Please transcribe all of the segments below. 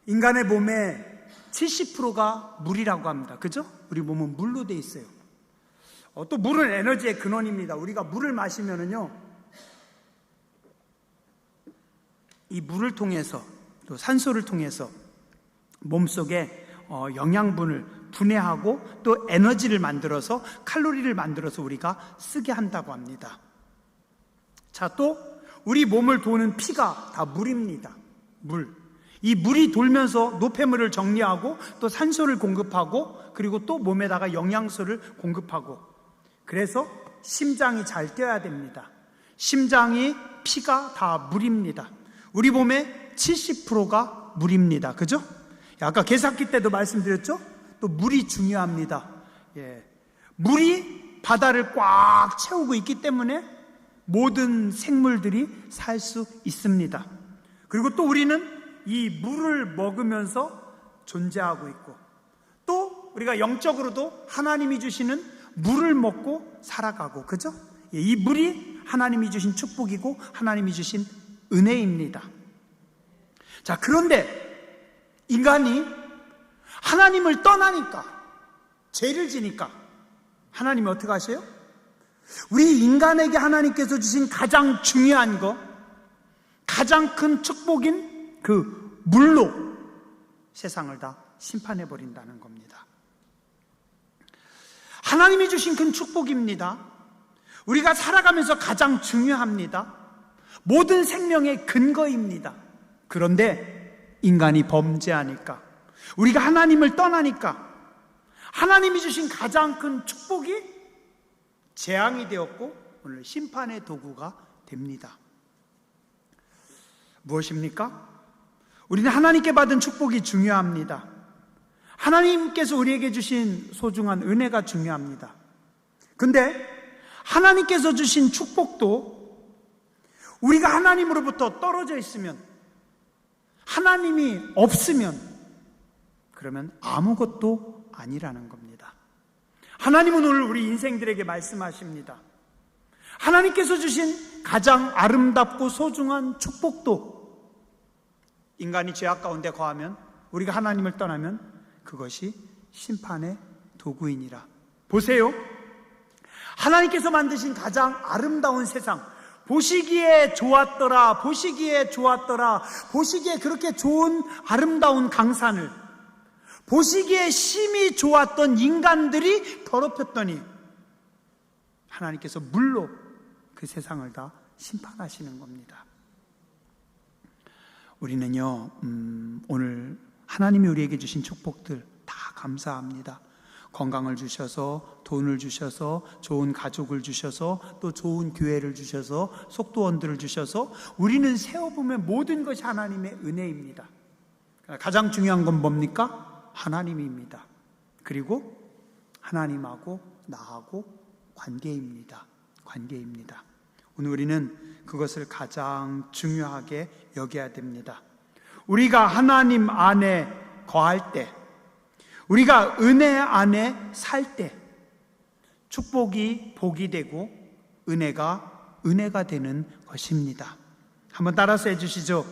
인간의 몸의 70%가 물이라고 합니다. 그죠? 우리 몸은 물로 돼 있어요. 또 물은 에너지의 근원입니다. 우리가 물을 마시면은요, 이 물을 통해서 또 산소를 통해서 몸속에 영양분을 분해하고 또 에너지를 만들어서 칼로리를 만들어서 우리가 쓰게 한다고 합니다. 자, 또 우리 몸을 도는 피가 다 물입니다. 물. 이 물이 돌면서 노폐물을 정리하고 또 산소를 공급하고 그리고 또 몸에다가 영양소를 공급하고, 그래서 심장이 잘 뛰어야 됩니다. 심장이 피가 다 물입니다. 우리 몸의 70%가 물입니다. 그죠? 아까 계삭기 때도 말씀드렸죠? 또 물이 중요합니다. 물이 바다를 꽉 채우고 있기 때문에 모든 생물들이 살 수 있습니다. 그리고 또 우리는 이 물을 먹으면서 존재하고 있고, 또 우리가 영적으로도 하나님이 주시는 물을 먹고 살아가고, 그죠? 이 물이 하나님이 주신 축복이고 하나님이 주신 은혜입니다. 자, 그런데 인간이 하나님을 떠나니까, 죄를 지니까 하나님이 어떻게 하셔요? 우리 인간에게 하나님께서 주신 가장 중요한 거, 가장 큰 축복인 그 물로 세상을 다 심판해버린다는 겁니다. 하나님이 주신 큰 축복입니다. 우리가 살아가면서 가장 중요합니다. 모든 생명의 근거입니다. 그런데 인간이 범죄하니까, 우리가 하나님을 떠나니까 하나님이 주신 가장 큰 축복이 재앙이 되었고 오늘 심판의 도구가 됩니다. 무엇입니까? 우리는 하나님께 받은 축복이 중요합니다. 하나님께서 우리에게 주신 소중한 은혜가 중요합니다. 근데 하나님께서 주신 축복도 우리가 하나님으로부터 떨어져 있으면, 하나님이 없으면, 그러면 아무것도 아니라는 겁니다. 하나님은 오늘 우리 인생들에게 말씀하십니다. 하나님께서 주신 가장 아름답고 소중한 축복도 인간이 죄악 가운데 거하면, 우리가 하나님을 떠나면 그것이 심판의 도구이니라. 보세요. 하나님께서 만드신 가장 아름다운 세상, 보시기에 좋았더라, 보시기에 좋았더라, 보시기에 그렇게 좋은 아름다운 강산을, 보시기에 심히 좋았던 인간들이 더럽혔더니 하나님께서 물로 그 세상을 다 심판하시는 겁니다. 우리는요, 오늘 하나님이 우리에게 주신 축복들 다 감사합니다. 건강을 주셔서, 돈을 주셔서, 좋은 가족을 주셔서, 또 좋은 교회를 주셔서, 속도원들을 주셔서, 우리는 세워보면 모든 것이 하나님의 은혜입니다. 가장 중요한 건 뭡니까? 하나님입니다. 그리고 하나님하고 나하고 관계입니다. 관계입니다. 오늘 우리는 그것을 가장 중요하게 여겨야 됩니다. 우리가 하나님 안에 거할 때, 우리가 은혜 안에 살 때 축복이 복이 되고 은혜가 은혜가 되는 것입니다. 한번 따라서 해주시죠.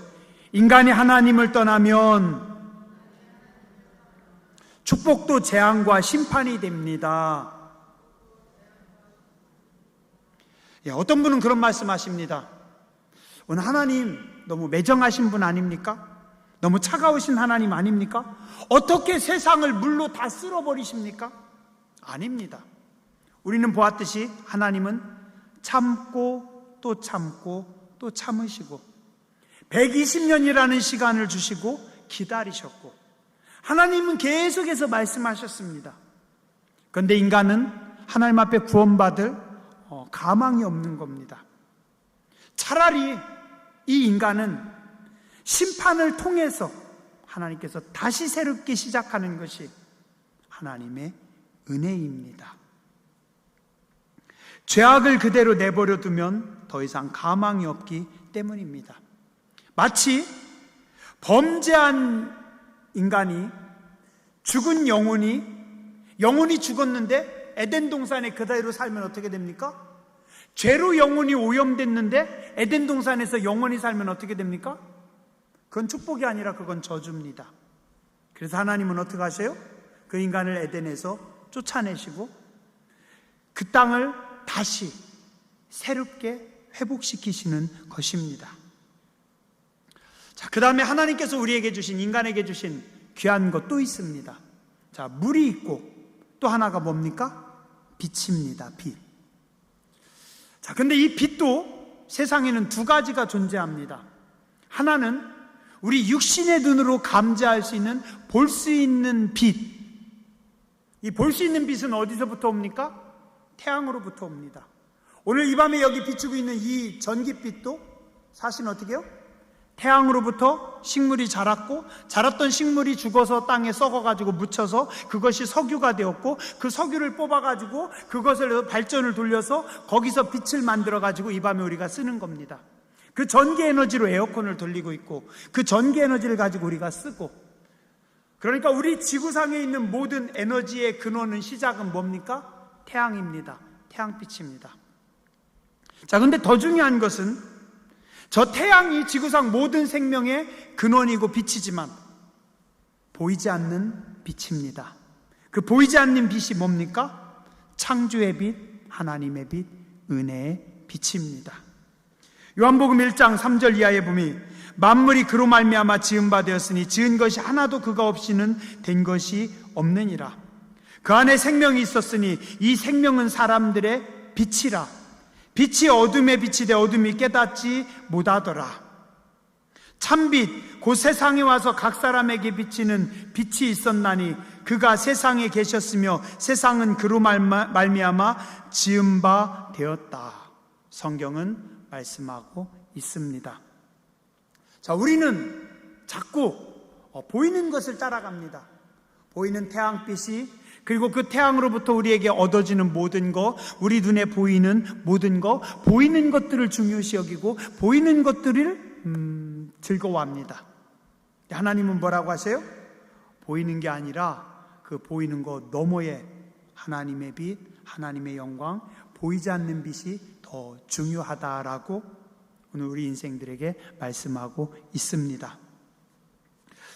인간이 하나님을 떠나면 축복도 재앙과 심판이 됩니다. 어떤 분은 그런 말씀하십니다. 오늘 하나님 너무 매정하신 분 아닙니까? 너무 차가우신 하나님 아닙니까? 어떻게 세상을 물로 다 쓸어버리십니까? 아닙니다. 우리는 보았듯이 하나님은 참고 또 참고 또 참으시고 120년이라는 시간을 주시고 기다리셨고, 하나님은 계속해서 말씀하셨습니다. 그런데 인간은 하나님 앞에 구원받을 가망이 없는 겁니다. 차라리 이 인간은 심판을 통해서 하나님께서 다시 새롭게 시작하는 것이 하나님의 은혜입니다. 죄악을 그대로 내버려 두면 더 이상 가망이 없기 때문입니다. 마치 범죄한 인간이, 죽은 영혼이 죽었는데 에덴 동산에 그대로 살면 어떻게 됩니까? 죄로 영혼이 오염됐는데 에덴 동산에서 영원히 살면 어떻게 됩니까? 그건 축복이 아니라 그건 저주입니다. 그래서 하나님은 어떻게 하세요? 그 인간을 에덴에서 쫓아내시고 그 땅을 다시 새롭게 회복시키시는 것입니다. 자, 그 다음에 하나님께서 우리에게 주신, 인간에게 주신 귀한 것 또 있습니다. 자, 물이 있고 또 하나가 뭡니까? 빛입니다. 빛. 자, 근데 이 빛도 세상에는 두 가지가 존재합니다. 하나는 우리 육신의 눈으로 감지할 수 있는, 볼 수 있는 빛. 이 볼 수 있는 빛은 어디서부터 옵니까? 태양으로부터 옵니다. 오늘 이 밤에 여기 비추고 있는 이 전기빛도 사실은 어떻게 해요? 태양으로부터 식물이 자랐고, 자랐던 식물이 죽어서 땅에 썩어가지고 묻혀서 그것이 석유가 되었고, 그 석유를 뽑아가지고 그것을 발전을 돌려서 거기서 빛을 만들어가지고 이 밤에 우리가 쓰는 겁니다. 그 전기 에너지로 에어컨을 돌리고 있고, 그 전기 에너지를 가지고 우리가 쓰고, 그러니까 우리 지구상에 있는 모든 에너지의 근원은, 시작은 뭡니까? 태양입니다. 태양빛입니다. 자, 근데 더 중요한 것은 저 태양이 지구상 모든 생명의 근원이고 빛이지만 보이지 않는 빛입니다. 그 보이지 않는 빛이 뭡니까? 창조의 빛, 하나님의 빛, 은혜의 빛입니다. 요한복음 1장 3절 이하에 보면 만물이 그로 말미암아 지은 바 되었으니 지은 것이 하나도 그가 없이는 된 것이 없느니라. 그 안에 생명이 있었으니 이 생명은 사람들의 빛이라. 빛이 어둠에 빛이 되 어둠이 깨닫지 못하더라. 참빛 곧 세상에 와서 각 사람에게 비치는 빛이 있었나니 그가 세상에 계셨으며 세상은 그로 말미암아 지은 바 되었다. 성경은 말씀하고 있습니다. 자, 우리는 자꾸 보이는 것을 따라갑니다. 보이는 태양빛이, 그리고 그 태양으로부터 우리에게 얻어지는 모든 것, 우리 눈에 보이는 모든 것, 보이는 것들을 중요시 여기고 보이는 것들을 즐거워합니다. 하나님은 뭐라고 하세요? 보이는 게 아니라 그 보이는 것 너머에 하나님의 빛, 하나님의 영광, 보이지 않는 빛이 더 중요하다라고 오늘 우리 인생들에게 말씀하고 있습니다.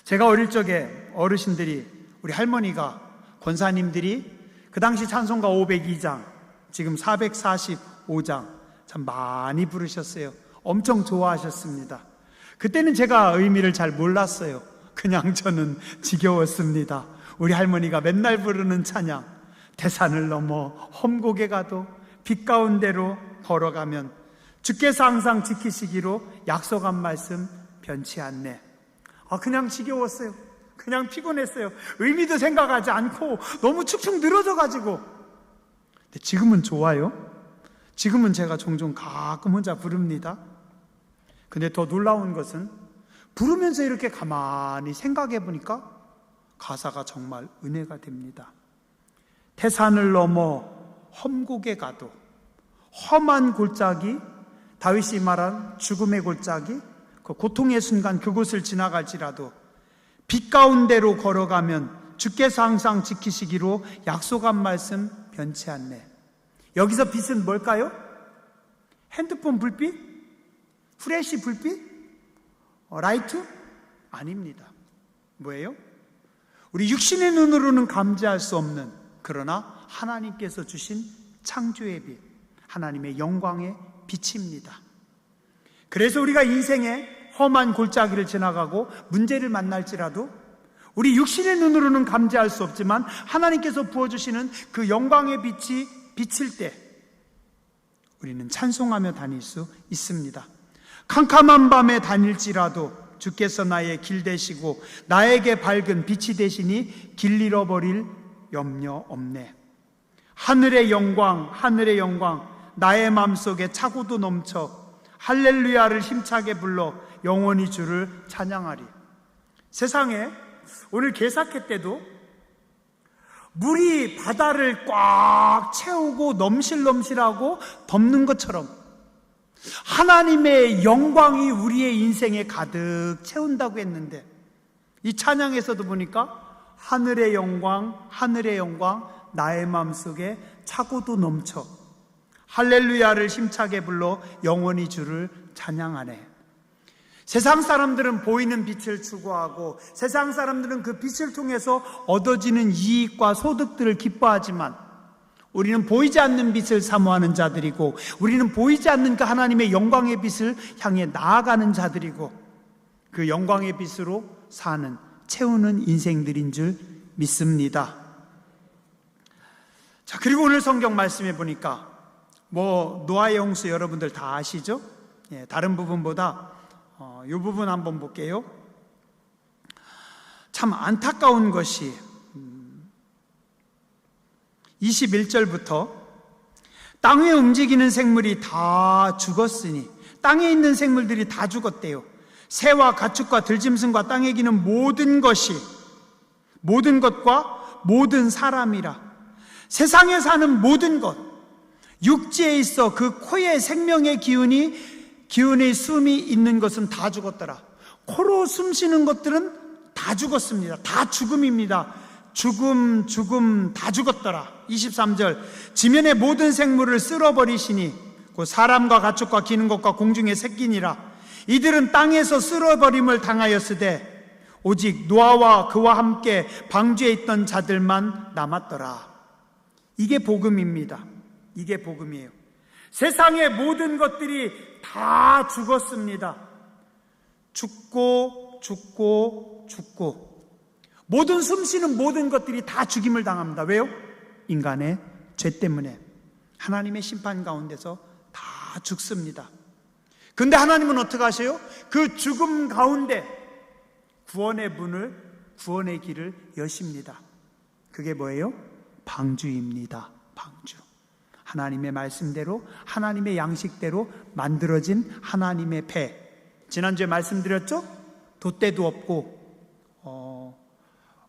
제가 어릴 적에 어르신들이, 우리 할머니가, 권사님들이 그 당시 찬송가 502장, 지금 445장 참 많이 부르셨어요. 엄청 좋아하셨습니다. 그때는 제가 의미를 잘 몰랐어요. 그냥 저는 지겨웠습니다. 우리 할머니가 맨날 부르는 찬양, 대산을 넘어 험곡에 가도 빛 가운데로 걸어가면 주께서 항상 지키시기로 약속한 말씀 변치 않네. 그냥 지겨웠어요. 그냥 피곤했어요. 의미도 생각하지 않고 너무 축축 늘어져가지고. 근데 지금은 좋아요. 지금은 제가 종종 가끔 혼자 부릅니다. 근데 더 놀라운 것은 부르면서 이렇게 가만히 생각해 보니까 가사가 정말 은혜가 됩니다. 태산을 넘어 험곡에 가도, 험한 골짜기, 다윗이 말한 죽음의 골짜기, 그 고통의 순간 그곳을 지나갈지라도 빛 가운데로 걸어가면 주께서 항상 지키시기로 약속한 말씀 변치 않네. 여기서 빛은 뭘까요? 핸드폰 불빛? 프레시 불빛? 라이트? 아닙니다. 뭐예요? 우리 육신의 눈으로는 감지할 수 없는, 그러나 하나님께서 주신 창조의 빛, 하나님의 영광의 빛입니다. 그래서 우리가 인생에 험한 골짜기를 지나가고 문제를 만날지라도 우리 육신의 눈으로는 감지할 수 없지만 하나님께서 부어주시는 그 영광의 빛이 비칠 때 우리는 찬송하며 다닐 수 있습니다. 캄캄한 밤에 다닐지라도 주께서 나의 길 되시고 나에게 밝은 빛이 되시니 길 잃어버릴 염려 없네. 하늘의 영광, 하늘의 영광, 나의 마음속에 차고도 넘쳐 할렐루야를 힘차게 불러 영원히 주를 찬양하리. 세상에 오늘 개사케 때도 물이 바다를 꽉 채우고 넘실넘실하고 덮는 것처럼 하나님의 영광이 우리의 인생에 가득 채운다고 했는데, 이 찬양에서도 보니까 하늘의 영광, 하늘의 영광, 나의 마음속에 차고도 넘쳐 할렐루야를 힘차게 불러 영원히 주를 찬양하네. 세상 사람들은 보이는 빛을 추구하고 세상 사람들은 그 빛을 통해서 얻어지는 이익과 소득들을 기뻐하지만 우리는 보이지 않는 빛을 사모하는 자들이고 우리는 보이지 않는 그 하나님의 영광의 빛을 향해 나아가는 자들이고 그 영광의 빛으로 사는 채우는 인생들인 줄 믿습니다. 자, 그리고 오늘 성경 말씀해 보니까 노아의 홍수 여러분들 다 아시죠? 예, 다른 부분보다 이 부분 한번 볼게요. 참 안타까운 것이 21절부터 땅 위에 움직이는 생물이 다 죽었으니 땅에 있는 생물들이 다 죽었대요. 새와 가축과 들짐승과 땅에 기는 모든 것이 모든 것과 모든 사람이라 세상에 사는 모든 것 육지에 있어 그 코에 생명의 기운의 숨이 있는 것은 다 죽었더라. 코로 숨 쉬는 것들은 다 죽었습니다. 다 죽음입니다. 죽음 다 죽었더라. 23절 지면의 모든 생물을 쓸어버리시니 곧 사람과 가축과 기는 것과 공중의 새끼니라. 이들은 땅에서 쓸어버림을 당하였으되 오직 노아와 그와 함께 방주에 있던 자들만 남았더라. 이게 복음입니다. 이게 복음이에요. 세상의 모든 것들이 다 죽었습니다. 죽고 모든 숨쉬는 모든 것들이 다 죽임을 당합니다. 왜요? 인간의 죄 때문에 하나님의 심판 가운데서 다 죽습니다. 근데 하나님은 어떻게 하세요? 그 죽음 가운데 구원의 문을, 구원의 길을 여십니다. 그게 뭐예요? 방주입니다. 방주. 하나님의 말씀대로, 하나님의 양식대로 만들어진 하나님의 배. 지난주에 말씀드렸죠? 돛대도 없고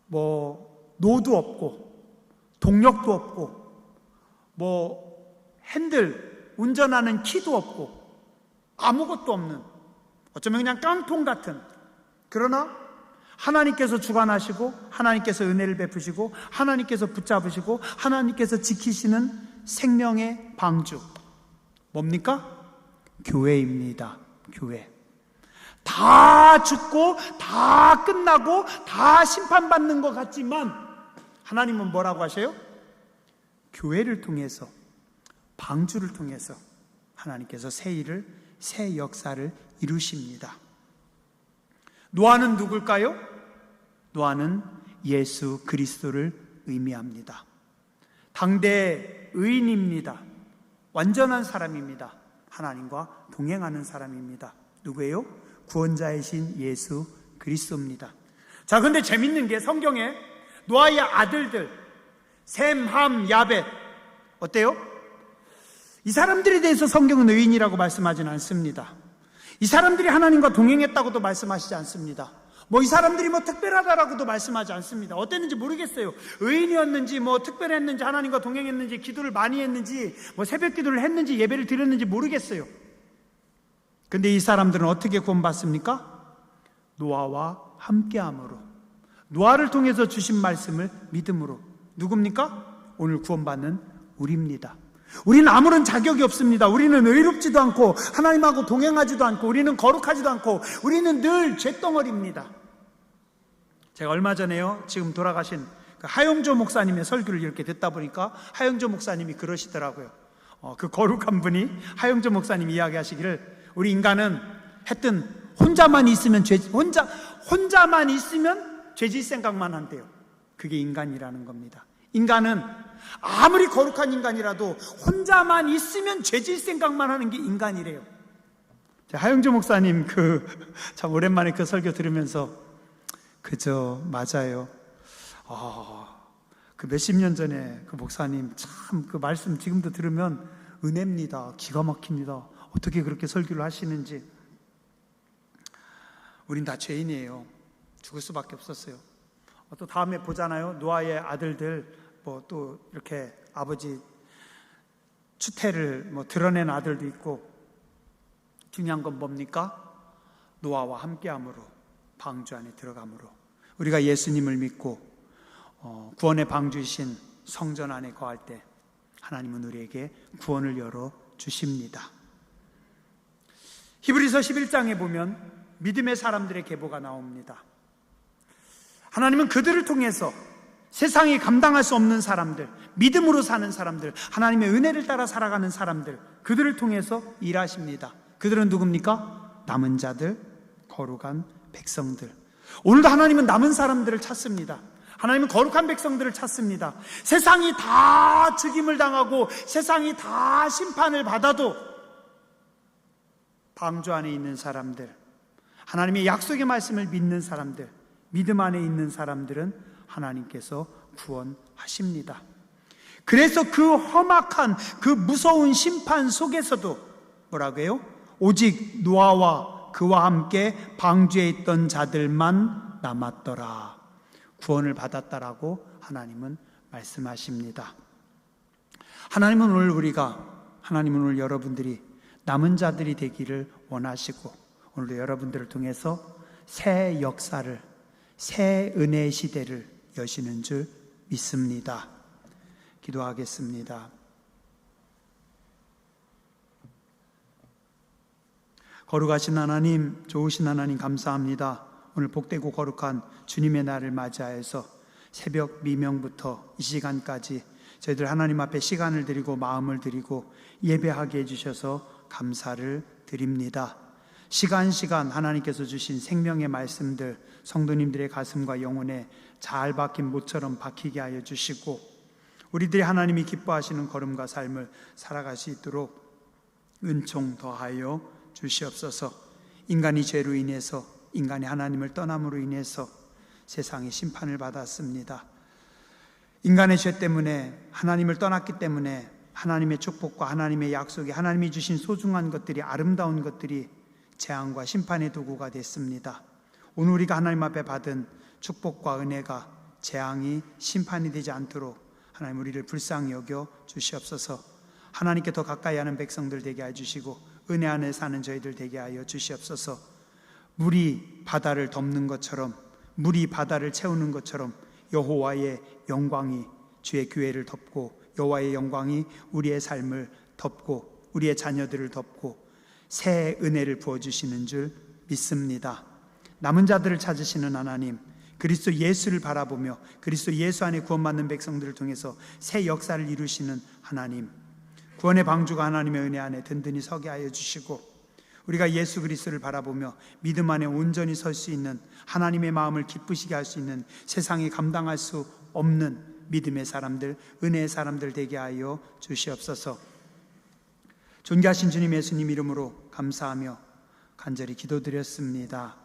노도 없고 동력도 없고 핸들 운전하는 키도 없고 아무것도 없는 어쩌면 그냥 깡통 같은, 그러나 하나님께서 주관하시고 하나님께서 은혜를 베푸시고 하나님께서 붙잡으시고 하나님께서 지키시는 생명의 방주 뭡니까? 교회입니다. 교회. 다 죽고 다 끝나고 다 심판받는 것 같지만 하나님은 뭐라고 하셔요? 교회를 통해서, 방주를 통해서 하나님께서 새 역사를 이루십니다. 노아는 누굴까요? 노아는 예수 그리스도를 의미합니다. 당대 의인입니다. 완전한 사람입니다. 하나님과 동행하는 사람입니다. 누구예요? 구원자이신 예수 그리스도입니다. 자, 근데 재밌는 게 성경에 노아의 아들들 셈, 함, 야벳 어때요? 이 사람들에 대해서 성경은 의인이라고 말씀하지는 않습니다. 이 사람들이 하나님과 동행했다고도 말씀하시지 않습니다. 이 사람들이 특별하다라고도 말씀하지 않습니다. 어땠는지 모르겠어요. 의인이었는지 특별했는지 하나님과 동행했는지 기도를 많이 했는지 새벽 기도를 했는지 예배를 드렸는지 모르겠어요. 근데 이 사람들은 어떻게 구원받습니까? 노아와 함께함으로, 노아를 통해서 주신 말씀을 믿음으로. 누굽니까? 오늘 구원받는 우리입니다. 우리는 아무런 자격이 없습니다. 우리는 의롭지도 않고 하나님하고 동행하지도 않고 우리는 거룩하지도 않고 우리는 늘 죄덩어리입니다. 제가 얼마 전에요, 지금 돌아가신 하영조 목사님의 설교를 이렇게 듣다 보니까 하영조 목사님이 그러시더라고요. 그 거룩한 분이 하영조 목사님이 이야기하시기를 우리 인간은 하여튼 혼자만 있으면 혼자만 있으면 죄질 생각만 한대요. 그게 인간이라는 겁니다. 인간은 아무리 거룩한 인간이라도 혼자만 있으면 죄질 생각만 하는 게 인간이래요. 하영조 목사님 참 오랜만에 그 설교 들으면서 그저 맞아요. 그 몇십 년 전에 그 목사님 참 그 말씀 지금도 들으면 은혜입니다. 기가 막힙니다. 어떻게 그렇게 설교를 하시는지. 우린 다 죄인이에요. 죽을 수밖에 없었어요. 또 다음에 보잖아요. 노아의 아들들 또 이렇게 아버지 추태를 드러낸 아들도 있고. 중요한 건 뭡니까? 노아와 함께함으로, 방주 안에 들어감으로, 우리가 예수님을 믿고 구원의 방주이신 성전 안에 거할 때 하나님은 우리에게 구원을 열어 주십니다. 히브리서 11장에 보면 믿음의 사람들의 계보가 나옵니다. 하나님은 그들을 통해서 세상이 감당할 수 없는 사람들, 믿음으로 사는 사람들, 하나님의 은혜를 따라 살아가는 사람들, 그들을 통해서 일하십니다. 그들은 누굽니까? 남은 자들, 거룩한 백성들. 오늘도 하나님은 남은 사람들을 찾습니다. 하나님은 거룩한 백성들을 찾습니다. 세상이 다 죽임을 당하고 세상이 다 심판을 받아도 방주 안에 있는 사람들, 하나님의 약속의 말씀을 믿는 사람들, 믿음 안에 있는 사람들은 하나님께서 구원하십니다. 그래서 그 험악한 그 무서운 심판 속에서도 뭐라고 해요? 오직 노아와 그와 함께 방주에 있던 자들만 남았더라. 구원을 받았다라고 하나님은 말씀하십니다. 하나님은 오늘 여러분들이 남은 자들이 되기를 원하시고, 오늘도 여러분들을 통해서 새 역사를, 새 은혜의 시대를 여시는 줄 믿습니다. 기도하겠습니다. 거룩하신 하나님, 좋으신 하나님 감사합니다. 오늘 복되고 거룩한 주님의 날을 맞이하여서 새벽 미명부터 이 시간까지 저희들 하나님 앞에 시간을 드리고 마음을 드리고 예배하게 해주셔서 감사를 드립니다. 시간 하나님께서 주신 생명의 말씀들 성도님들의 가슴과 영혼에 잘 박힌 못처럼 박히게 하여 주시고, 우리들이 하나님이 기뻐하시는 걸음과 삶을 살아갈 수 있도록 은총 더하여 주시옵소서. 인간이 죄로 인해서, 인간이 하나님을 떠남으로 인해서 세상이 심판을 받았습니다. 인간의 죄 때문에, 하나님을 떠났기 때문에 하나님의 축복과 하나님의 약속이, 하나님이 주신 소중한 것들이, 아름다운 것들이 재앙과 심판의 도구가 됐습니다. 오늘 우리가 하나님 앞에 받은 축복과 은혜가 재앙이, 심판이 되지 않도록 하나님 우리를 불쌍히 여겨 주시옵소서. 하나님께 더 가까이 하는 백성들 되게 해주시고 은혜 안에 사는 저희들 되게 하여 주시옵소서. 물이 바다를 덮는 것처럼, 물이 바다를 채우는 것처럼 여호와의 영광이 주의 교회를 덮고, 여호와의 영광이 우리의 삶을 덮고 우리의 자녀들을 덮고 새 은혜를 부어주시는 줄 믿습니다. 남은 자들을 찾으시는 하나님, 그리스도 예수를 바라보며 그리스도 예수 안에 구원받는 백성들을 통해서 새 역사를 이루시는 하나님, 구원의 방주가 하나님의 은혜 안에 든든히 서게 하여 주시고, 우리가 예수 그리스도를 바라보며 믿음 안에 온전히 설 수 있는, 하나님의 마음을 기쁘시게 할 수 있는, 세상이 감당할 수 없는 믿음의 사람들, 은혜의 사람들 되게 하여 주시옵소서. 존귀하신 주님 예수님 이름으로 감사하며 간절히 기도드렸습니다.